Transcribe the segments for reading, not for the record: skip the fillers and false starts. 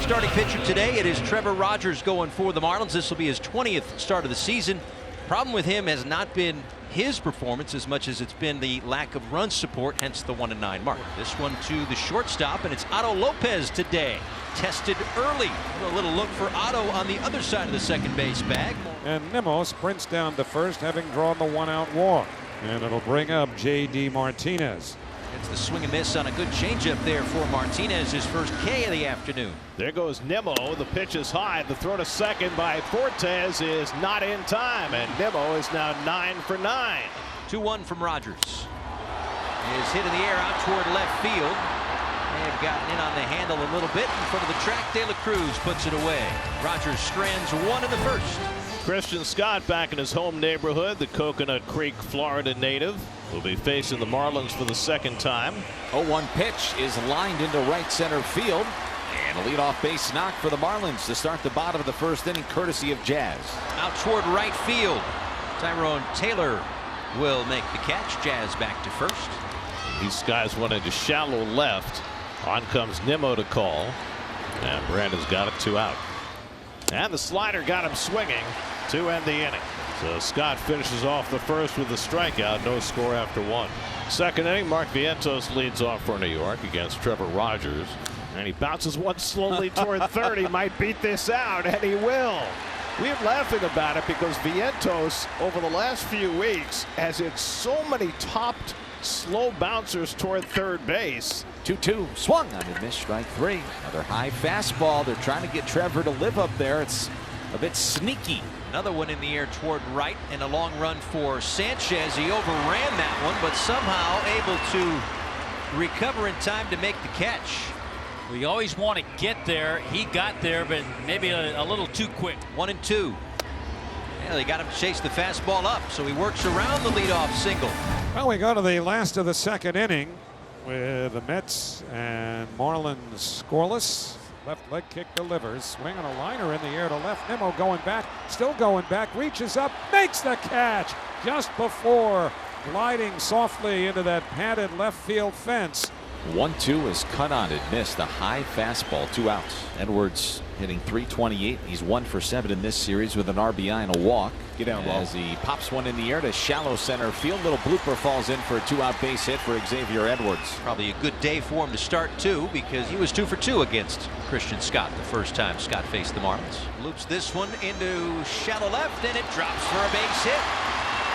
starting pitcher today, it is Trevor Rogers going for the Marlins. This will be his 20th start of the season. Problem with him has not been his performance as much as it's been the lack of run support, hence the 1-9 mark. This one to the shortstop, and it's Otto Lopez today. Tested early. A little look for Otto on the other side of the second base bag. And Nimmo sprints down to first, having drawn the one-out walk. And it'll bring up J.D. Martinez. It's the swing and miss on a good changeup there for Martinez, his first K of the afternoon. There goes Nimmo. The pitch is high. The throw to second by Fortes is not in time, and Nimmo is now 9 for 9. 2-1 from Rogers. Is hit in the air out toward left field. They have gotten in on the handle a little bit in front of the track. De La Cruz puts it away. Rogers strands one in the first. Christian Scott back in his home neighborhood. The Coconut Creek, Florida native will be facing the Marlins for the second time. 0-1 pitch is lined into right center field. And a leadoff base knock for the Marlins to start the bottom of the first inning, courtesy of Jazz. Out toward right field. Tyrone Taylor will make the catch. Jazz back to first. These guys went into shallow left. On comes Nimmo to call. And Brandon's got it 2 out. And the slider got him swinging to end the inning. So Scott finishes off the first with a strikeout. No score after 1. Second inning, Mark Vientos leads off for New York against Trevor Rogers. And he bounces one slowly toward third. He might beat this out, and he will. We're laughing about it because Vientos, over the last few weeks, has hit so many topped slow bouncers toward third base. 2-2 swung on and missed, strike 3. Another high fastball. They're trying to get Trevor to live up there. It's a bit sneaky. Another one in the air toward right, and a long run for Sanchez. He overran that one, but somehow able to recover in time to make the catch. We always want to get there. He got there, but maybe a little too quick. 1-2. Yeah, they got him to chase the fastball up, so he works around the leadoff single. Well, we go to the last of the second inning with the Mets and Marlins scoreless. Left leg kick delivers. Swing on a liner in the air to left. Nimmo going back, still going back, reaches up, makes the catch just before gliding softly into that padded left field fence. 1-2 is cut on and missed. A high fastball, 2 outs. Edwards hitting .328. He's 1 for 7 in this series with an RBI and a walk. Get down, as he pops one in the air to shallow center field. Little blooper falls in for a 2-out base hit for Xavier Edwards. Probably a good day for him to start too, because he was 2 for 2 against Christian Scott the first time Scott faced the Marlins. Loops this one into shallow left, and it drops for a base hit.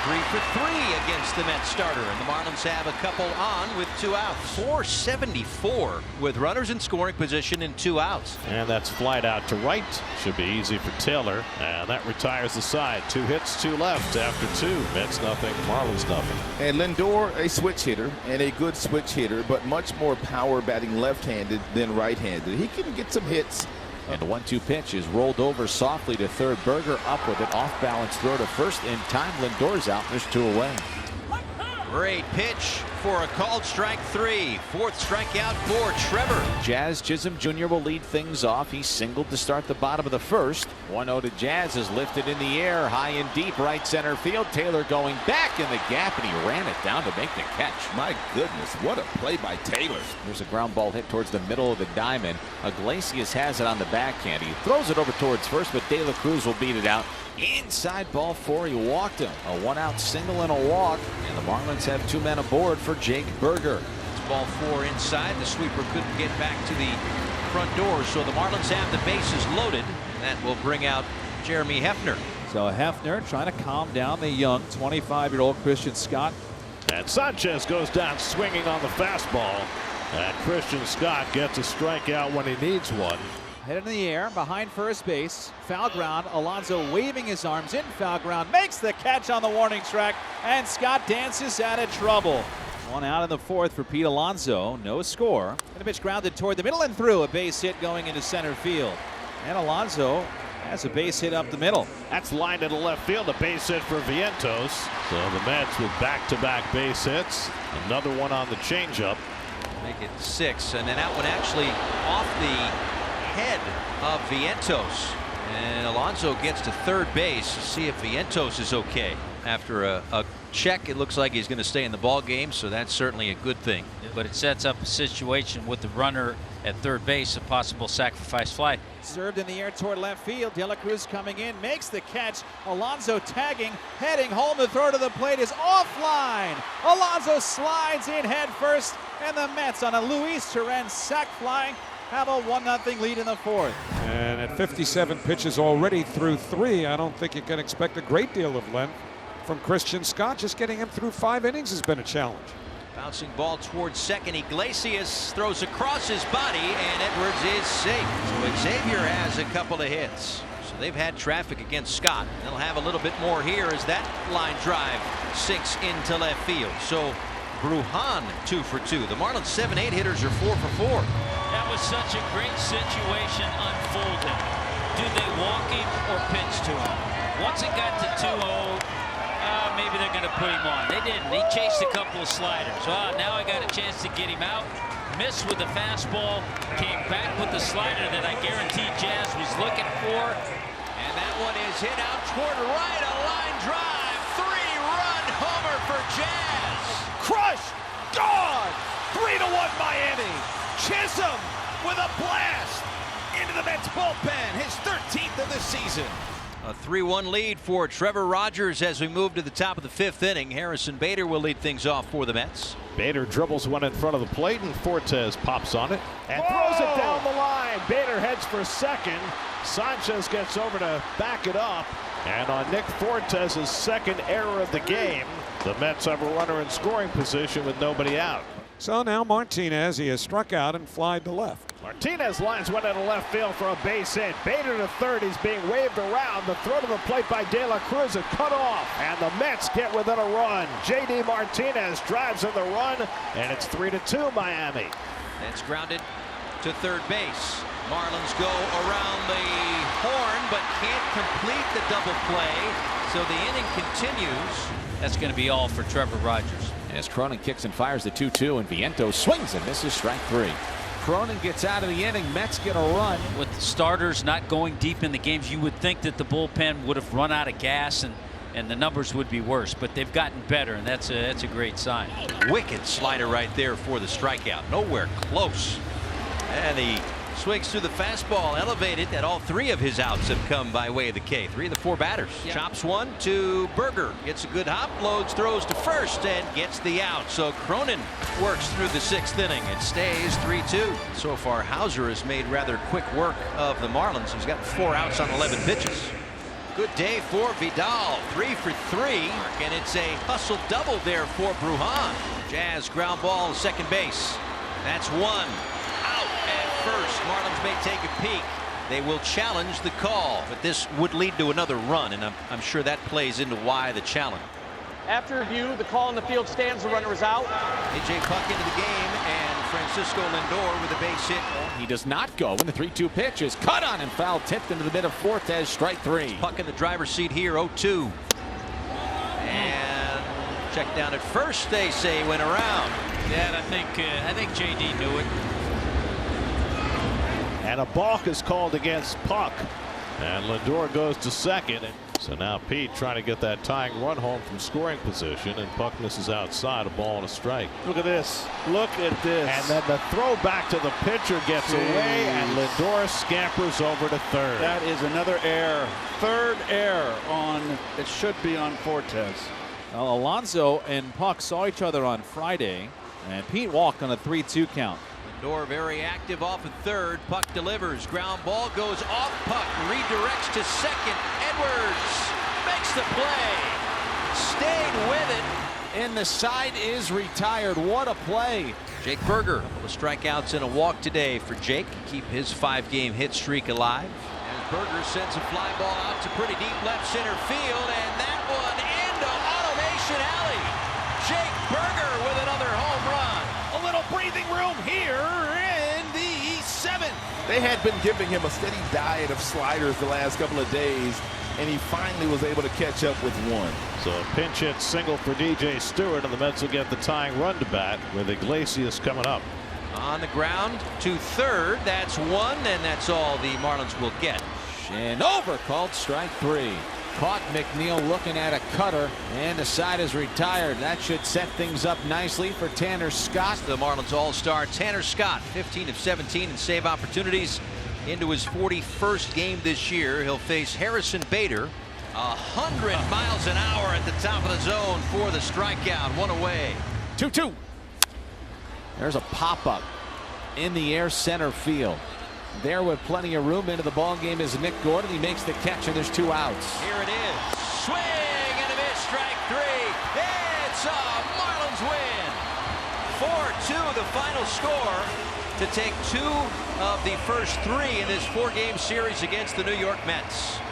3 for 3 against the Mets starter, and the Marlins have a couple on with 2 outs. 474 with runners in scoring position and 2 outs. And that's flied out to right. Should be easy for Taylor, and that retires the side. 2 hits, 2 left after 2. Mets nothing, Marlins nothing. And Lindor, a switch hitter and a good switch hitter, but much more power batting left-handed than right-handed. He can get some hits. And the 1-2 pitch is rolled over softly to third. Berger up with an off-balance throw to first. In time, Lindor's out. There's 2 away. Great pitch for a called strike 3. 4th strikeout for Trevor. Jazz Chisholm Jr. will lead things off. He singled to start the bottom of the first. 1-0 to Jazz is lifted in the air, high and deep, right center field. Taylor going back in the gap, and he ran it down to make the catch. My goodness, what a play by Taylor. There's a ground ball hit towards the middle of the diamond. Iglesias has it on the backhand. He throws it over towards first, but De La Cruz will beat it out. Inside ball 4, he walked him. A 1-out single and a walk, and the Marlins have 2 men aboard for Jake Berger. It's ball 4 inside. The sweeper couldn't get back to the front door, so the Marlins have the bases loaded, and that will bring out Jeremy Hefner. So Hefner trying to calm down the young 25-year-old Christian Scott. And Sanchez goes down swinging on the fastball, and Christian Scott gets a strikeout when he needs one. Head in the air behind first base. Foul ground. Alonso waving his arms in foul ground. Makes the catch on the warning track. And Scott dances out of trouble. 1 out in the 4th for Pete Alonso. No score. And the pitch grounded toward the middle and through. A base hit going into center field. And Alonso has a base hit up the middle. That's lined into left field. A base hit for Vientos. So the Mets with back-to-back base hits. Another one on the changeup. Make it 6. And then that one actually off the head of Vientos, and Alonso gets to third base to see if Vientos is okay. after a check, it looks like he's going to stay in the ball game, so that's certainly a good thing. But it sets up a situation with the runner at third base, a possible sacrifice fly. Served in the air toward left field. De La Cruz coming in, makes the catch. Alonso tagging, heading home. The throw to the plate is offline. Alonso slides in head first, and the Mets on a Luis Torrens sac fly have a 1-0 lead in the fourth. And at 57 pitches already through 3, I don't think you can expect a great deal of length from Christian Scott. Just getting him through 5 innings has been a challenge. Bouncing ball towards second. Iglesias throws across his body, and Edwards is safe. So Xavier has a couple of hits. So they've had traffic against Scott. They'll have a little bit more here as that line drive sinks into left field. So Brujan 2 for 2. The Marlins 7-8 hitters are 4 for 4. That was such a great situation unfolding. Do they walk him or pitch to him? Once it got to 2-0, maybe they're going to put him on. They didn't. He chased a couple of sliders. Now I got a chance to get him out. Missed with the fastball. Came back with the slider that I guaranteed Jazz was looking for. And that one is hit out toward right. A line drive. 3-run homer for Jazz. Crushed. Gone. 3-1 Miami. Chisholm with a blast into the Mets bullpen. His 13th of the season. A 3-1 lead for Trevor Rogers as we move to the top of the 5th inning. Harrison Bader will lead things off for the Mets. Bader dribbles one in front of the plate, and Fortes pops on it and throws it down the line. Bader heads for second. Sanchez gets over to back it up. And on Nick Fortes' second error of the game, the Mets have a runner in scoring position with nobody out. So now Martinez, he has struck out and flied to left. Martinez lines one into left field for a base hit. Bader to third. He's being waved around. The throw to the plate by De La Cruz is cut off. And the Mets get within a run. J.D. Martinez drives in the run, and it's 3-2 Miami. That's grounded to third base. Marlins go around the horn but can't complete the double play. So the inning continues. That's going to be all for Trevor Rogers. As Cronin kicks and fires the 2-2, and Vientos swings and misses strike 3. Cronin gets out of the inning. Mets get a run. With the starters not going deep in the games, you would think that the bullpen would have run out of gas and the numbers would be worse, but they've gotten better, and that's a great sign. Wicked slider right there for the strikeout. Nowhere close. And he swings through the fastball, elevated, and all 3 of his outs have come by way of the K. 3 of the 4 batters. Yep. Chops one to Berger. Gets a good hop, loads, throws to first, and gets the out. So Cronin works through the 6th inning. It stays 3-2. So far, Hauser has made rather quick work of the Marlins. He's got 4 outs on 11 pitches. Good day for Vidal. 3 for 3, and it's a hustle double there for Brujan. Jazz ground ball second base. That's 1. First, Marlins may take a peek. They will challenge the call, but this would lead to another run, and I'm sure that plays into why the challenge. After review, the call in the field stands. The runner is out. A.J. Puck into the game, and Francisco Lindor with a base hit. He does not go when the 3-2 pitch is cut on and foul tipped into the mid of Fortes, strike 3. Puck in the driver's seat here, 0-2. And check down at first, they say, went around. Yeah, I think J.D. knew it. And a balk is called against Puck. And Lindor goes to second. So now Pete trying to get that tying run home from scoring position, and Puck misses outside, a ball and a strike. Look at this. Look at this. And then the throw back to the pitcher gets away, and Lindor scampers over to third. That is another error. Third error on, it should be on Fortes. Well, Alonso and Puck saw each other on Friday, and Pete walked on a 3-2 count. Lindor very active off at third. Puck delivers. Ground ball goes off Puck. Redirects to second. Edwards makes the play. Stayed with it. And the side is retired. What a play. Jake Berger. A couple of strikeouts and a walk today for Jake. Keep his 5-game hit streak alive. As Berger sends a fly ball out to pretty deep left center field. And that one into Automation Alley. Jake Berger with another home run. A little breathing room here in the 7th. They had been giving him a steady diet of sliders the last couple of days, and he finally was able to catch up with one. So a pinch hit single for DJ Stewart, and the Mets will get the tying run to bat with Iglesias coming up. On the ground to third. That's 1, and that's all the Marlins will get. And over called strike 3. caught McNeil looking at a cutter, and the side is retired. That should set things up nicely for Tanner Scott. The Marlins All-Star Tanner Scott, 15 of 17 in save opportunities into his 41st game this year. He'll face Harrison Bader. 100 miles an hour at the top of the zone for the strikeout. One away. 2-2. There's a pop-up in the air center field. There with plenty of room into the ball game is Nick Gordon. He makes the catch, and there's 2 outs. Here it is. Swing and a miss. Strike 3. It's a Marlins win. 4-2 the final score to take 2 of the first 3 in this 4-game series against the New York Mets.